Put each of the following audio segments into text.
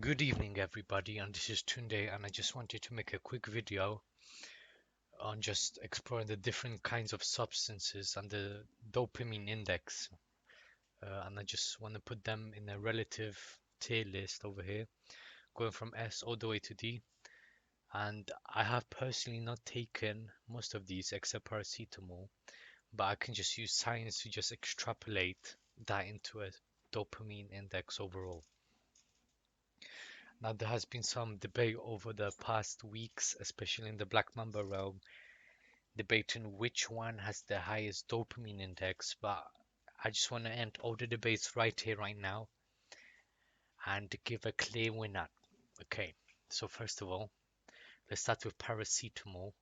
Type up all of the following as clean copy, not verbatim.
Good evening, everybody, and this is Tunde, and I just wanted to make a quick video on just exploring the different kinds of substances and the dopamine index. And I just want to put them in a relative tier list over here, going from S all the way to D. And I have personally not taken most of these except paracetamol, but I can just use science to just extrapolate that into a dopamine index overall. Now, there has been some debate over the past weeks, especially in the Black Mamba realm, debating which one has the highest dopamine index. But I just want to end all the debates right here, right now, and give a clear winner. Okay, so first of all, let's start with paracetamol.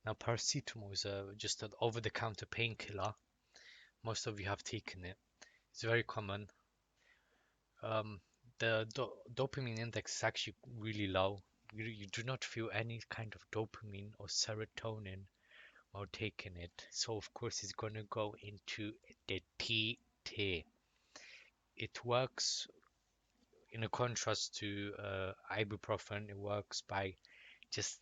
Now, paracetamol is just an over the counter painkiller. Most of you have taken it, it's very common. Um, the dopamine index is actually really low. You do not feel any kind of dopamine or serotonin while taking it. So of course it's going to go into the T tier. It works in a contrast to ibuprofen. It works by just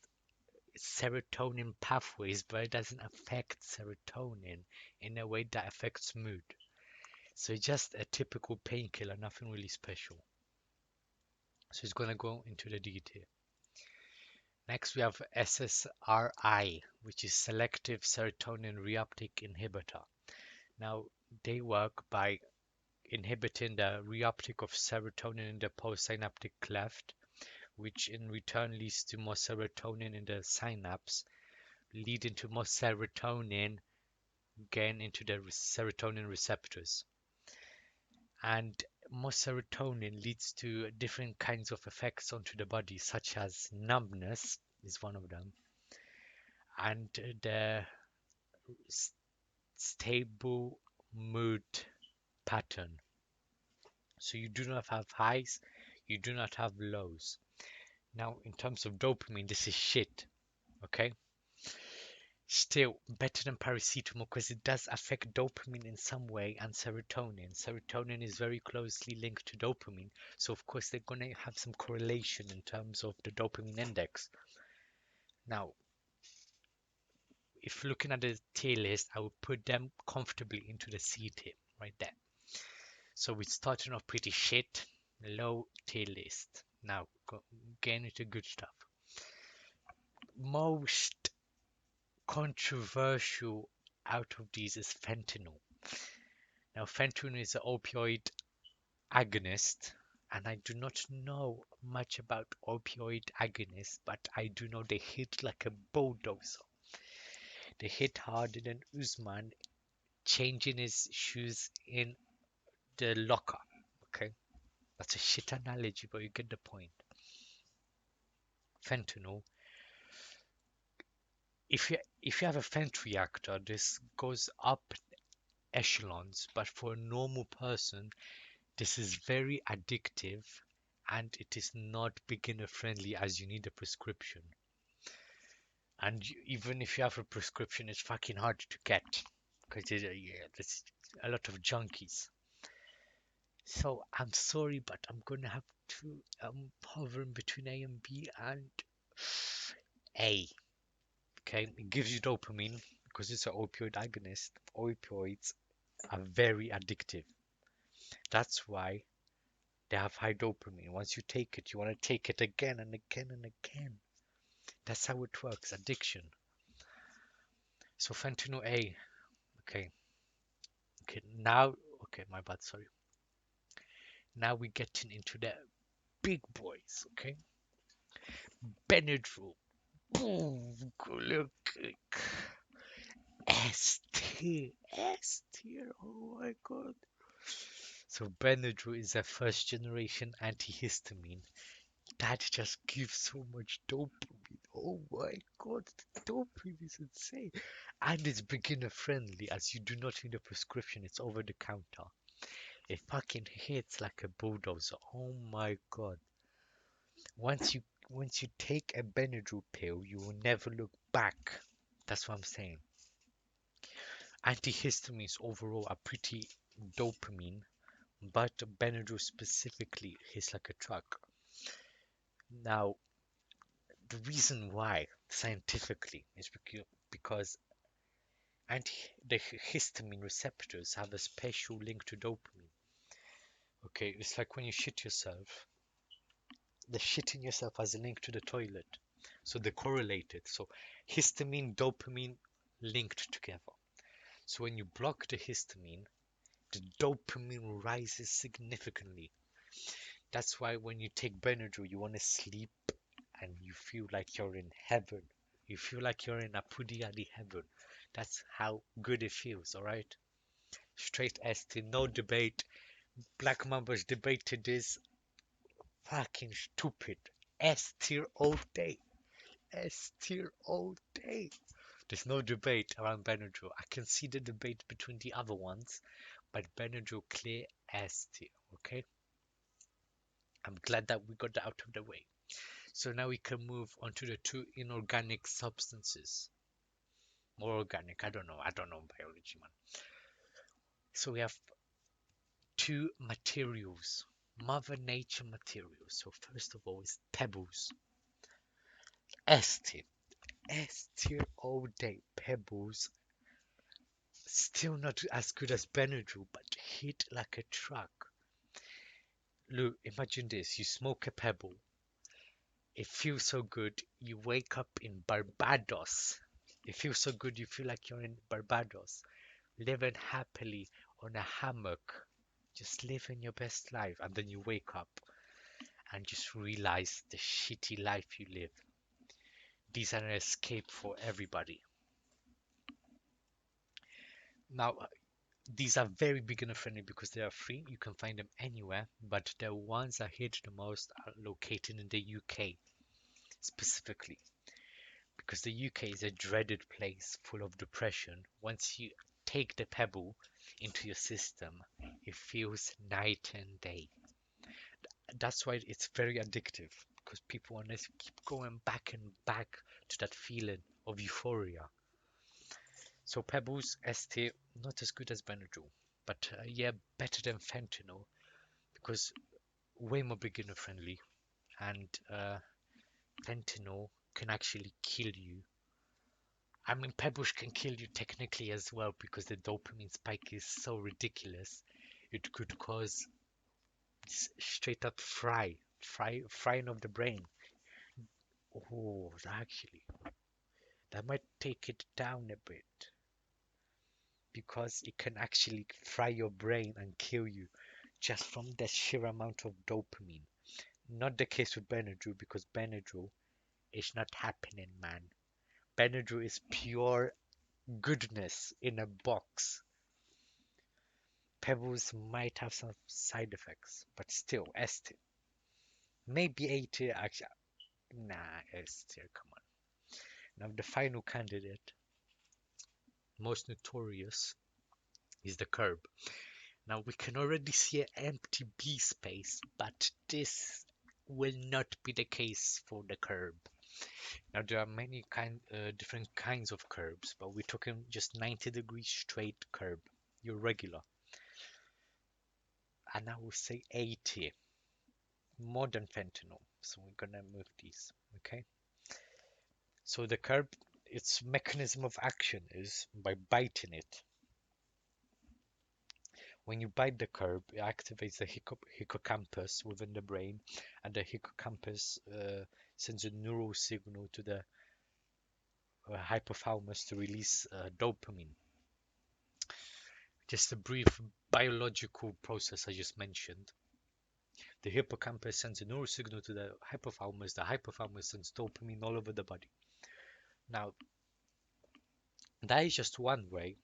serotonin pathways, but it doesn't affect serotonin in a way that affects mood. So it's just a typical painkiller, nothing really special. So it's going to go into the D tier. Next, we have SSRI, which is selective serotonin reuptake inhibitor. Now, they work by inhibiting the reuptake of serotonin in the postsynaptic cleft, which in return leads to more serotonin in the synapse, leading to more serotonin gain into the serotonin receptors. And more serotonin leads to different kinds of effects onto the body, such as numbness is one of them, and the stable mood pattern. So you do not have highs, you do not have lows. Now, in terms of dopamine, this is shit. Okay, still better than paracetamol because it does affect dopamine in some way and serotonin. Serotonin is very closely linked to dopamine, so of course they're going to have some correlation in terms of the dopamine index. Now, if looking at the tier list, I would put them comfortably into the C tier right there. So we're starting off pretty shit, low tier list. Now, getting into good stuff. Most controversial out of these is fentanyl. Now, fentanyl is an opioid agonist, and I do not know much about opioid agonists, but I do know they hit like a bulldozer. They hit harder than Usman changing his shoes in the locker. Okay, that's a shit analogy, but you get the point. Fentanyl. If you have a Fent reactor, this goes up echelons, but for a normal person, this is very addictive and it is not beginner friendly as you need a prescription. And even if you have a prescription, it's fucking hard to get because there's a lot of junkies. So I'm sorry, but I'm gonna have to hovering between A and B and A. Okay, it gives you dopamine because it's an opioid agonist. Opioids are very addictive. That's why they have high dopamine. Once you take it, you want to take it again and again and again. That's how it works, addiction. So fentanyl A. Okay. Okay. Now, okay, my bad. Sorry. Now we're getting into the big boys. Okay. Benadryl. Boom. Look. S tier. S tier. Oh my god. So Benadryl is a first generation antihistamine that just gives so much dopamine. Oh my god, the dopamine is insane. And it's beginner friendly as you do not need a prescription, it's over the counter. It fucking hits like a bulldozer. Oh my god. Once you take a Benadryl pill, you will never look back. That's what I'm saying. Antihistamines overall are pretty dopamine, but Benadryl specifically hits like a truck. Now, the reason why scientifically is because the histamine receptors have a special link to dopamine. Okay, it's like when you shit yourself, the shitting yourself has a link to the toilet. So they're correlated. So histamine, dopamine linked together. So when you block the histamine, the dopamine rises significantly. That's why when you take Benadryl, you want to sleep and you feel like you're in heaven. You feel like you're in a Pudi Ali heaven. That's how good it feels, alright? Straight S T, no debate. Black Mambas debated this fucking stupid. S tier all day. S tier all day. There's no debate around Benadryl. I can see the debate between the other ones, but Benadryl clear S tier, okay? I'm glad that we got that out of the way. So now we can move on to the two inorganic substances. More organic, I don't know biology, man. So we have two materials, Mother Nature materials. So first of all is pebbles. S tier. S tier all day. Pebbles. Still not as good as Benadryl, but hit like a truck. Look, imagine this. You smoke a pebble. It feels so good. You wake up in Barbados. It feels so good. You feel like you're in Barbados, living happily on a hammock, just living your best life. And then you wake up and just realize the shitty life you live. These are an escape for everybody. Now, these are very beginner friendly because they are free. You can find them anywhere, but the ones that hit the most are located in the UK specifically because the UK is a dreaded place full of depression. Once you take the pebble into your system, it feels night and day. That's why it's very addictive because people want to keep going back and back to that feeling of euphoria. So Pebbles ST not as good as Benadryl, but yeah, better than fentanyl because way more beginner friendly, and fentanyl can actually kill you. I mean, Pebbles can kill you technically as well because the dopamine spike is so ridiculous. It could cause straight up frying of the brain. Oh, actually, that might take it down a bit because it can actually fry your brain and kill you just from the sheer amount of dopamine. Not the case with Benadryl because Benadryl is not happening, man. Benadryl is pure goodness in a box. Pebbles might have some side effects, but still, S tier. Maybe A tier, actually. Nah, S tier, come on. Now, the final candidate, most notorious, is the curb. Now, we can already see an empty B space, but this will not be the case for the curb. Now, there are many different kinds of curbs, but we're talking just 90-degree straight curb, your regular. And I will say A tier, more than fentanyl. So we're gonna move these, okay? So the curb, its mechanism of action is by biting it. When you bite the curb, it activates the hippocampus within the brain, and the hippocampus sends a neural signal to the hypothalamus to release dopamine. Just a brief biological process I just mentioned. The hippocampus sends a neural signal to the hypothalamus sends dopamine all over the body. Now, that is just one way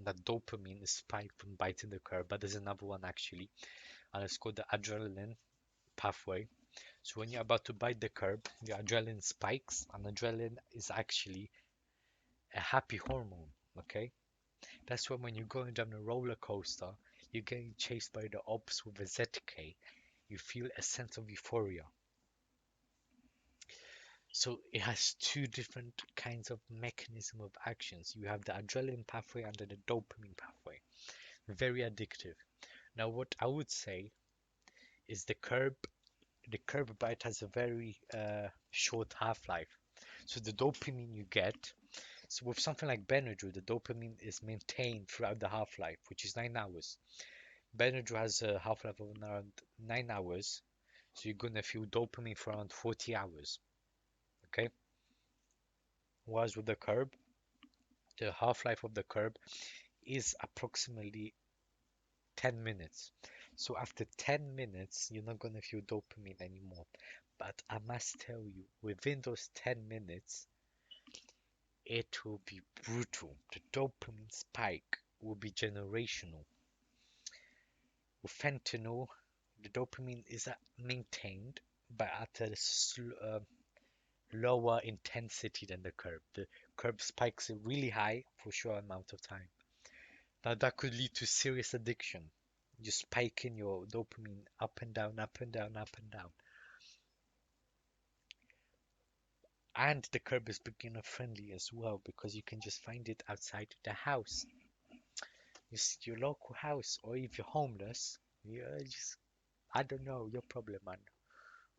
that dopamine is spiked from biting the curb, but there's another one actually, and it's called the adrenaline pathway. So when you're about to bite the curb, the adrenaline spikes, and adrenaline is actually a happy hormone, okay? That's when you're going down a roller coaster, you're getting chased by the ops with a ZK, you feel a sense of euphoria. So it has two different kinds of mechanism of actions. You have the adrenaline pathway and the dopamine pathway. Very addictive. Now what I would say is the curb the curb bite has a very short half-life. So the dopamine you get, so with something like Benadryl, the dopamine is maintained throughout the half-life, which is 9 hours. Benadryl has a half-life of around 9 hours, so you're gonna feel dopamine for around 40 hours. Okay, whereas with the curb, the half-life of the curb is approximately 10 minutes. So after 10 minutes, you're not gonna feel dopamine anymore. But I must tell you, within those 10 minutes, it will be brutal. The dopamine spike will be generational. With fentanyl, the dopamine is maintained, but at a lower intensity than the curb. The curb spikes are really high for a short amount of time. Now that could lead to serious addiction. You spiking your dopamine up and down, up and down, up and down. And the curb is beginner friendly as well because you can just find it outside the house. Just your local house, or if you're homeless, you just, I don't know, your problem, man.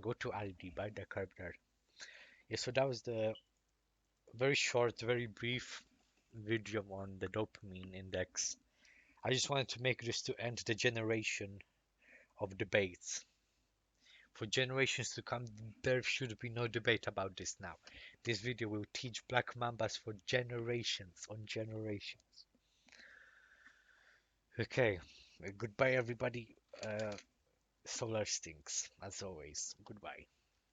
Go to Aldi, buy the curb there. Yeah, so that was the very short, very brief video on the dopamine index. I just wanted to make this to end the generation of debates. For generations to come, there should be no debate about this now. This video will teach black mambas for generations on generations. Okay, goodbye everybody. Solar stinks, as always. Goodbye.